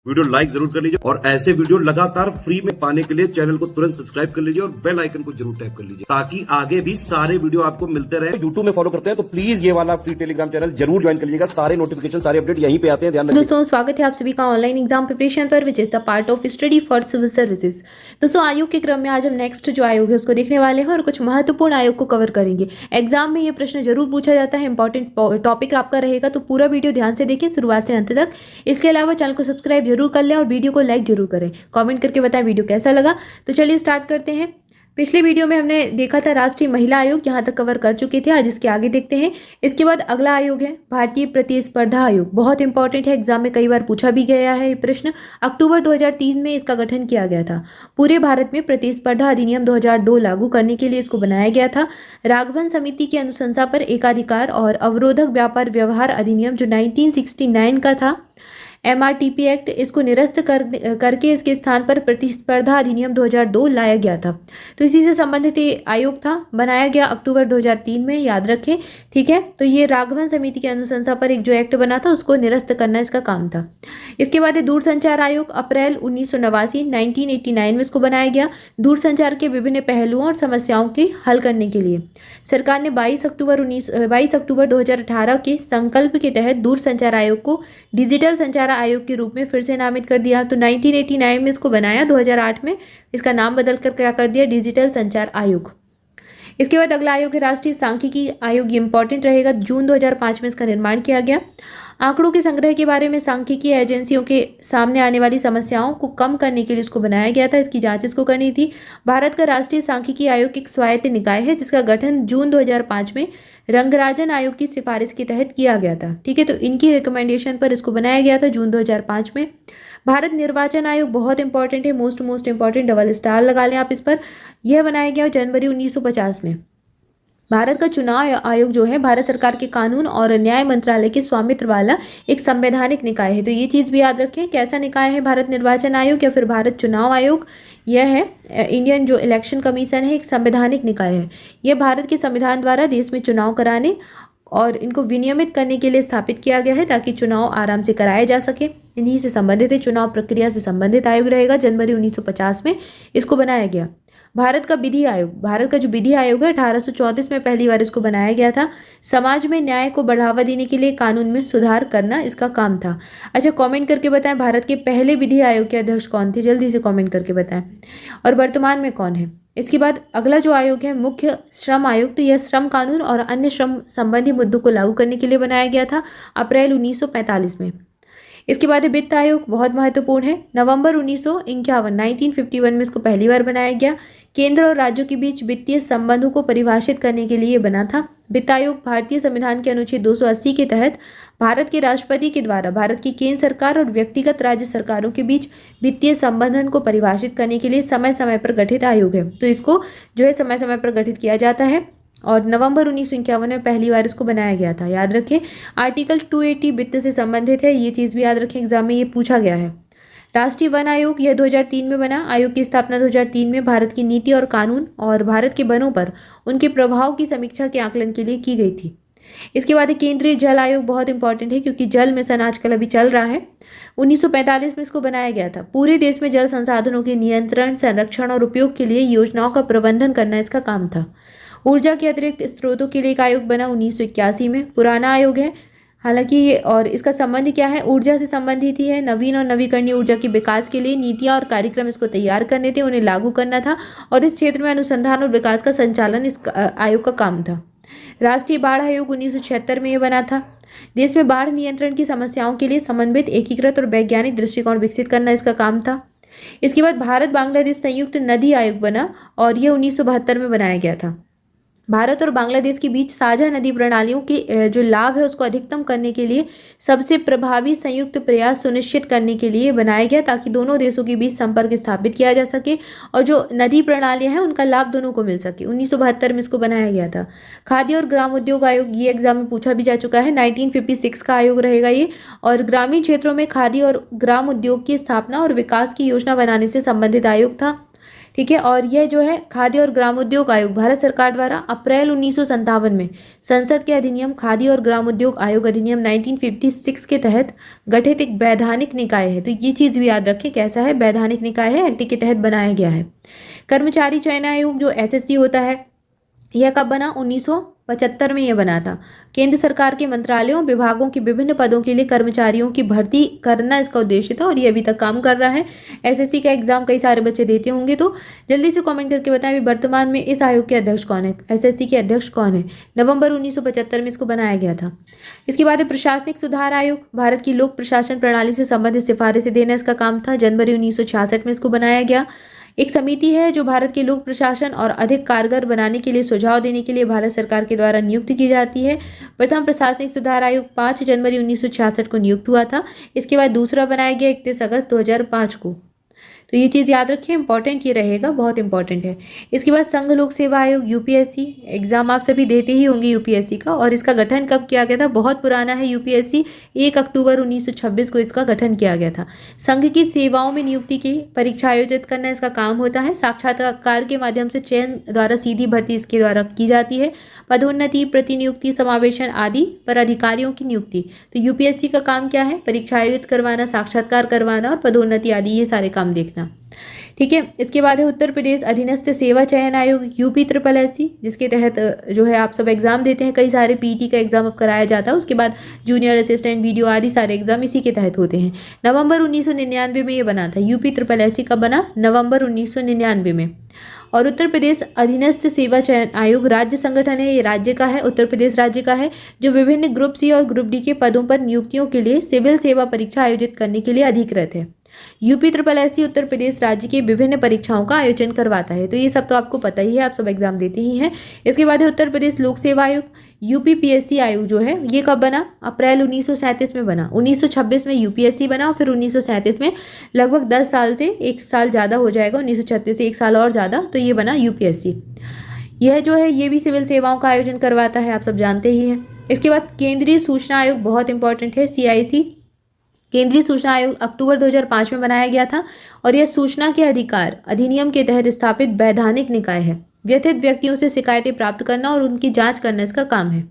Video like जरूर कर लीजिए और ऐसे वीडियो लगातार फ्री में पाने के लिए चैनल को तुरंत सब्सक्राइब कर लीजिए और बेल आइकन को जरूर टैप कर लीजिए ताकि आगे भी सारे वीडियो आपको मिलते रहे। यूट्यूब में फॉलो करते हैं तो प्लीज ये वाला फ्री टेलीग्राम चैनल जरूर ज्वाइन कर लीजिएगा। सारे नोटिफिकेशन सारे अपडेट यहीं पे आते हैं, ध्यान रखिए। दोस्तों स्वागत है आप सभी का ऑनलाइन एग्जाम प्रिपरेशन पर, which is the part of study for civil services. दोस्तों आयोग के क्रम में आज हम नेक्स्ट जो आयोग है उसको देखने वाले हैं और कुछ महत्वपूर्ण आयोग को कवर करेंगे। एग्जाम में ये प्रश्न जरूर पूछा जाता है, इंपॉर्टेंट टॉपिक आपका रहेगा, तो पूरा वीडियो ध्यान से देखें शुरुआत से अंत तक। इसके अलावा चैनल को सब्सक्राइब जरूर कर लें और वीडियो को लाइक जरूर करें। कमेंट करके बताएं वीडियो कैसा लगा। तो चलिए स्टार्ट करते हैं। पिछले वीडियो में हमने देखा था राष्ट्रीय महिला आयोग, यहाँ तक कवर कर चुके थे। आज इसके आगे देखते हैं। इसके बाद अगला आयोग है भारतीय प्रतिस्पर्धा आयोग। बहुत इंपॉर्टेंट है, एग्जाम में कई बार पूछा भी गया है ये प्रश्न। अक्टूबर 2003 में इसका गठन किया गया था। पूरे भारत में प्रतिस्पर्धा अधिनियम 2002 लागू करने के लिए इसको बनाया गया था। राघवन समिति की अनुशंसा पर एकाधिकार और अवरोधक व्यापार व्यवहार अधिनियम जो 1969 का था, MRTP एक्ट, इसको निरस्त करके इसके स्थान पर प्रतिस्पर्धा अधिनियम 2002 लाया गया था। तो इसी से संबंधित आयोग था, बनाया गया अक्टूबर 2003 में, याद रखें, ठीक है। तो ये राघवन समिति की अनुशंसा पर एक जो एक्ट बना था उसको निरस्त करना इसका काम था। इसके बाद दूरसंचार आयोग, अप्रैल 1989 में इसको बनाया गया। दूरसंचार के विभिन्न पहलुओं और समस्याओं के हल करने के लिए सरकार ने 22 अक्टूबर 2018 के संकल्प के तहत दूरसंचार आयोग को डिजिटल संचार आयोग के रूप में फिर से नामित कर दिया। तो 1989 में इसको बनाया, 2008 में इसका नाम बदल कर क्या कर दिया, डिजिटल संचार आयोग। इसके बाद अगला आयोग है राष्ट्रीय सांख्यिकी आयोग। ये इंपॉर्टेंट रहेगा, जून 2005 में इसका निर्माण किया गया। आंकड़ों के संग्रह के बारे में सांख्यिकी एजेंसियों के सामने आने वाली समस्याओं को कम करने के लिए इसको बनाया गया था। इसकी जांच इसको करनी थी। भारत का राष्ट्रीय सांख्यिकी आयोग एक स्वायत्त निकाय है जिसका गठन जून 2005 में रंगराजन आयोग की सिफारिश के तहत किया गया था, ठीक है। तो इनकी रिकमेंडेशन पर इसको बनाया गया था जून 2005 में। भारत निर्वाचन आयोग बहुत इंपॉर्टेंट है, मोस्ट इंपॉर्टेंट, डबल स्टार लगा लें आप इस पर। यह बनाया गया जनवरी 1950 में। भारत का चुनाव आयोग जो है भारत सरकार के कानून और न्याय मंत्रालय के स्वामित्व वाला एक संवैधानिक निकाय है। तो ये चीज़ भी याद रखें, कैसा निकाय है भारत निर्वाचन आयोग या फिर भारत चुनाव आयोग। यह है इंडियन जो इलेक्शन कमीशन है, एक संवैधानिक निकाय है। यह भारत के संविधान द्वारा देश में चुनाव कराने और इनको विनियमित करने के लिए स्थापित किया गया है ताकि चुनाव आराम से कराए जा सके। इन्हीं से संबंधित है, चुनाव प्रक्रिया से संबंधित आयोग रहेगा। जनवरी 1950 में इसको बनाया गया। भारत का विधि आयोग, भारत का जो विधि आयोग है 1834 में पहली बार इसको बनाया गया था। समाज में न्याय को बढ़ावा देने के लिए कानून में सुधार करना इसका काम था। अच्छा, कमेंट करके बताएं भारत के पहले विधि आयोग के अध्यक्ष कौन थे, जल्दी से कमेंट करके बताएं, और वर्तमान में कौन है। इसके बाद अगला जो आयोग है मुख्य श्रम आयोग। तो यह श्रम कानून और अन्य श्रम संबंधी मुद्दों को लागू करने के लिए बनाया गया था अप्रैल 1945 में। इसके बाद वित्त आयोग बहुत महत्वपूर्ण है, नवंबर 1951 में इसको पहली बार बनाया गया। केंद्र और राज्यों के बीच वित्तीय संबंधों को परिभाषित करने के लिए बना था। वित्त आयोग भारतीय संविधान के अनुच्छेद 280 के तहत भारत के राष्ट्रपति के द्वारा भारत की केंद्र सरकार और व्यक्तिगत राज्य सरकारों के बीच वित्तीय संबंधन को परिभाषित करने के लिए समय समय पर गठित आयोग है। तो इसको जो है समय समय पर गठित किया जाता है और नवंबर 1951 में पहली बार इसको बनाया गया था, याद रखें। आर्टिकल 280 वित्त से संबंधित है, ये चीज़ भी याद रखें, एग्जाम में ये पूछा गया है। राष्ट्रीय वन आयोग, यह 2003 में बना। आयोग की स्थापना 2003 में भारत की नीति और कानून और भारत के वनों पर उनके प्रभाव की समीक्षा के आकलन के लिए की गई थी। इसके बाद केंद्रीय जल आयोग बहुत इंपॉर्टेंट है क्योंकि जल मिशन आजकल अभी चल रहा है। 1945 में इसको बनाया गया था। पूरे देश में जल संसाधनों के नियंत्रण, संरक्षण और उपयोग के लिए योजनाओं का प्रबंधन करना इसका काम था। ऊर्जा के अतिरिक्त स्रोतों के लिए एक आयोग बना 1981 में, पुराना आयोग है हालांकि ये, और इसका संबंध क्या है, ऊर्जा से संबंधित ही है। नवीन और नवीकरणीय ऊर्जा के विकास के लिए नीतियां और कार्यक्रम इसको तैयार करने थे, उन्हें लागू करना था और इस क्षेत्र में अनुसंधान और विकास का संचालन इस आयोग का काम था। राष्ट्रीय बाढ़ आयोग 1976 में ये बना था। देश में बाढ़ नियंत्रण की समस्याओं के लिए समन्वित, एकीकृत और वैज्ञानिक दृष्टिकोण विकसित करना इसका काम था। इसके बाद भारत बांग्लादेश संयुक्त नदी आयोग बना और यह 1972 में बनाया गया था। भारत और बांग्लादेश के बीच साझा नदी प्रणालियों के जो लाभ है उसको अधिकतम करने के लिए सबसे प्रभावी संयुक्त प्रयास सुनिश्चित करने के लिए बनाया गया ताकि दोनों देशों के बीच संपर्क स्थापित किया जा सके और जो नदी प्रणालियां हैं उनका लाभ दोनों को मिल सके। 1972 में इसको बनाया गया था। खाद्य और ग्राम उद्योग आयोग, ये एग्जाम में पूछा भी जा चुका है, 1956 का आयोग रहेगा ये, और ग्रामीण क्षेत्रों में खाद्य और ग्राम उद्योग की स्थापना और विकास की योजना बनाने से संबंधित आयोग था। ठीक है। और यह जो है खाद्य और ग्रामोद्योग आयोग भारत सरकार द्वारा अप्रैल 1957 में संसद के अधिनियम खाद्य और ग्रामोद्योग आयोग अधिनियम 1956 के तहत गठित एक वैधानिक निकाय है। तो ये चीज़ भी याद रखें, कैसा है, वैधानिक निकाय है, एक्ट के तहत बनाया गया है। कर्मचारी चयन आयोग जो एसएससी होता है, यह कब बना? 1975 में यह बना था। केंद्र सरकार के मंत्रालयों विभागों के विभिन्न पदों के लिए कर्मचारियों की भर्ती करना इसका उद्देश्य था और ये अभी तक काम कर रहा है। एसएससी का एग्जाम कई सारे बच्चे देते होंगे, तो जल्दी से कमेंट करके बताएं अभी वर्तमान में इस आयोग के अध्यक्ष कौन है, एसएससी के अध्यक्ष कौन है। नवंबर 1975 में इसको बनाया गया था। इसके बाद प्रशासनिक सुधार आयोग, भारत की लोक प्रशासन प्रणाली से संबंधित सिफारिशें देना इसका काम था। जनवरी 1966 में इसको बनाया गया। एक समिति है जो भारत के लोक प्रशासन और अधिक कारगर बनाने के लिए सुझाव देने के लिए भारत सरकार के द्वारा नियुक्त की जाती है। प्रथम प्रशासनिक सुधार आयोग 5 जनवरी 1966 को नियुक्त हुआ था। इसके बाद दूसरा बनाया गया 31 अगस्त 2005 को। तो ये चीज़ याद रखिए, इंपॉर्टेंट ये रहेगा, बहुत इंपॉर्टेंट है। इसके बाद संघ लोक सेवा आयोग यूपीएससी, एग्जाम आप सभी देते ही होंगे यूपीएससी का, और इसका गठन कब किया गया था? बहुत पुराना है यूपीएससी, 1 अक्टूबर 1926 को इसका गठन किया गया था। संघ की सेवाओं में नियुक्ति की परीक्षा आयोजित करना इसका काम होता है। साक्षात्कार के माध्यम से चयन द्वारा सीधी भर्ती इसके द्वारा की जाती है। पदोन्नति, प्रतिनियुक्ति, समावेशन आदि पर अधिकारियों की नियुक्ति। तो यूपीएससी का काम क्या है? परीक्षा आयोजित करवाना, साक्षात्कार करवाना और पदोन्नति आदि ये सारे काम देखना। ठीक है। इसके बाद है उत्तर प्रदेश अधीनस्थ सेवा चयन आयोग यूपी SSSC, जिसके तहत जो है आप सब एग्जाम देते हैं, कई सारे पीटी का एग्जाम अब कराया जाता है। उसके बाद जूनियर असिस्टेंट, वीडियो आदि सारे एग्जाम इसी के तहत होते हैं। नवंबर 1999 में ये बना था। यूपी SSSC कब बना? नवंबर 1999 में। और उत्तर प्रदेश अधीनस्थ सेवा चयन आयोग राज्य संगठन है, ये राज्य का है, उत्तर प्रदेश राज्य का है, जो विभिन्न ग्रुप सी और ग्रुप डी के पदों पर नियुक्तियों के लिए सिविल सेवा परीक्षा आयोजित करने के लिए अधिकृत है। यूपी SSSC उत्तर प्रदेश राज्य की विभिन्न परीक्षाओं का आयोजन करवाता है। तो ये सब तो आपको पता ही है, आप सब एग्जाम देते ही हैं। इसके बाद है उत्तर प्रदेश लोक सेवा आयोग, यूपी PSC आयोग जो है ये कब बना? अप्रैल 1937 में बना। 1926 में यूपीएससी बना और फिर 1937 में, लगभग 10 साल से 1 साल ज़्यादा हो जाएगा, 1936 से 1 साल और ज़्यादा, तो ये बना यूपीएससी। यह जो है ये भी सिविल सेवाओं का आयोजन करवाता है, आप सब जानते ही हैं। इसके बाद केंद्रीय सूचना आयोग बहुत इंपॉर्टेंट है, CIC केंद्रीय सूचना आयोग अक्टूबर 2005 में बनाया गया था और यह सूचना के अधिकार अधिनियम के तहत स्थापित वैधानिक निकाय है। व्यथित व्यक्तियों से शिकायतें प्राप्त करना और उनकी जांच करना इसका काम है।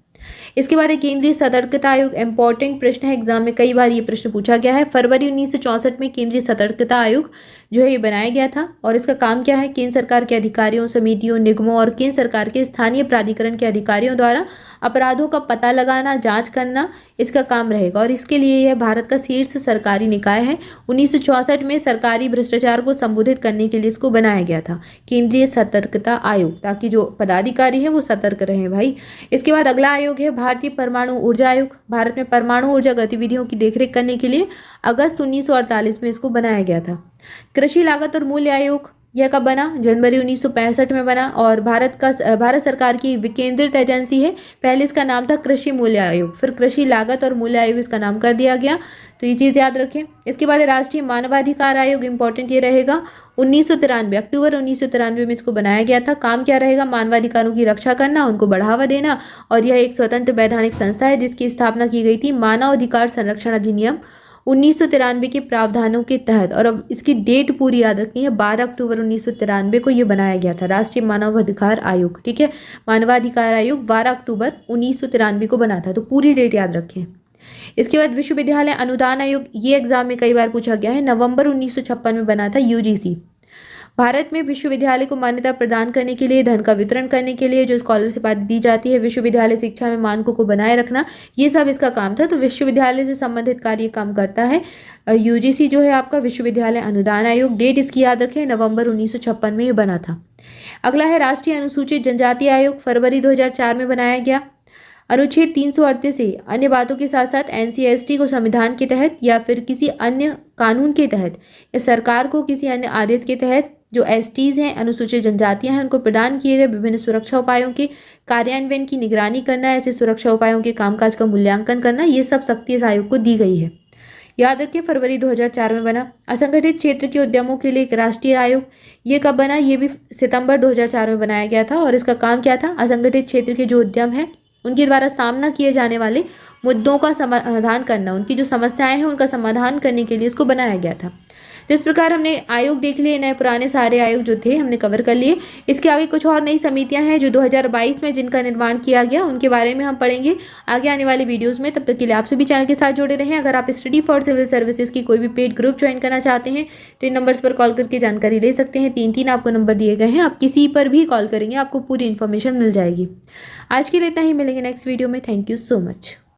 इसके बाद केंद्रीय सतर्कता आयोग, इंपॉर्टेंट प्रश्न है, एग्जाम में कई बार ये प्रश्न पूछा गया है। फरवरी 1964 में केंद्रीय सतर्कता आयोग जो है ये बनाया गया था और इसका काम क्या है? केंद्र सरकार के अधिकारियों, समितियों, निगमों और केंद्र सरकार के स्थानीय प्राधिकरण के अधिकारियों द्वारा अपराधों का पता लगाना, जांच करना इसका काम रहेगा और इसके लिए यह भारत का शीर्ष सरकारी निकाय है। 1964 में सरकारी भ्रष्टाचार को संबोधित करने के लिए इसको बनाया गया था, केंद्रीय सतर्कता आयोग, ताकि जो पदाधिकारी है वो सतर्क रहें भाई। इसके बाद अगला आयोग है भारतीय परमाणु ऊर्जा आयोग। भारत में परमाणु ऊर्जा गतिविधियों की देखरेख करने के लिए अगस्त 1948 में इसको बनाया गया था। कृषि लागत और मूल्य आयोग, यह कब बना? जनवरी 1965 में बना और भारत सरकार की विकेंद्रित एजेंसी है। पहले इसका नाम था कृषि मूल्य आयोग, फिर कृषि लागत और मूल्य आयोग इसका नाम कर दिया गया। तो ये चीज़ याद रखें। इसके बाद राष्ट्रीय मानवाधिकार आयोग, इंपॉर्टेंट ये रहेगा, 1993 अक्टूबर 1993 में इसको बनाया गया था। काम क्या रहेगा? मानवाधिकारों की रक्षा करना, उनको बढ़ावा देना और यह एक स्वतंत्र वैधानिक संस्था है जिसकी स्थापना की गई थी मानव अधिकार संरक्षण अधिनियम 1993 के प्रावधानों के तहत। और अब इसकी डेट पूरी याद रखनी है, 12 अक्टूबर 1993 को ये बनाया गया था, राष्ट्रीय मानवाधिकार आयोग। ठीक है, मानवाधिकार आयोग 12 अक्टूबर 1993 को बना था, तो पूरी डेट याद रखें। इसके बाद विश्वविद्यालय अनुदान आयोग, ये एग्जाम में कई बार पूछा गया है, नवंबर 1956 में बना था, UGC। भारत में विश्वविद्यालय को मान्यता प्रदान करने के लिए, धन का वितरण करने के लिए जो स्कॉलरशिप आदि दी जाती है, विश्वविद्यालय शिक्षा में मानकों को बनाए रखना, ये सब इसका काम था। तो विश्वविद्यालय से संबंधित कार्य काम करता है UGC जो है आपका विश्वविद्यालय अनुदान आयोग। डेट इसकी याद रखें, नवंबर 1956 में ये बना था। अगला है राष्ट्रीय अनुसूचित जनजाति आयोग, फरवरी 2004 में बनाया गया। अनुच्छेद 338 से अन्य बातों के साथ साथ NC/ST को संविधान के तहत या फिर किसी अन्य कानून के तहत या सरकार को किसी अन्य आदेश के तहत जो STs हैं, अनुसूचित जनजातियां हैं, उनको प्रदान किए गए विभिन्न सुरक्षा उपायों के कार्यान्वयन की निगरानी करना, ऐसे सुरक्षा उपायों के कामकाज का मूल्यांकन करना, ये सब शक्ति इस आयोग को दी गई है। याद रखिए, फरवरी 2004 में बना। असंगठित क्षेत्र के उद्यमों के लिए एक राष्ट्रीय आयोग, ये कब बना? ये भी सितंबर 2004 में बनाया गया था और इसका काम क्या था? असंगठित क्षेत्र के जो उद्यम है उनके द्वारा सामना किए जाने वाले मुद्दों का समाधान करना, उनकी जो समस्याएं हैं उनका समाधान करने के लिए इसको बनाया गया था। तो इस प्रकार हमने आयोग देख लिए, नए पुराने सारे आयोग जो थे हमने कवर कर लिए। इसके आगे कुछ और नई समितियां हैं जो 2022 में जिनका निर्माण किया गया, उनके बारे में हम पढ़ेंगे आगे आने वाले वीडियोस में। तब तक के लिए आप सभी चैनल के साथ जुड़े रहें। अगर आप स्टडी फॉर सिविल सर्विसेज की कोई भी पेड ग्रुप ज्वाइन करना चाहते हैं तो इन नंबर्स पर कॉल करके जानकारी ले सकते हैं। 3 आपको नंबर दिए गए हैं, आप किसी पर भी कॉल करेंगे आपको पूरी इन्फॉर्मेशन मिल जाएगी। आज के लिए इतना ही, मिलेंगे नेक्स्ट वीडियो में। Thank you so much.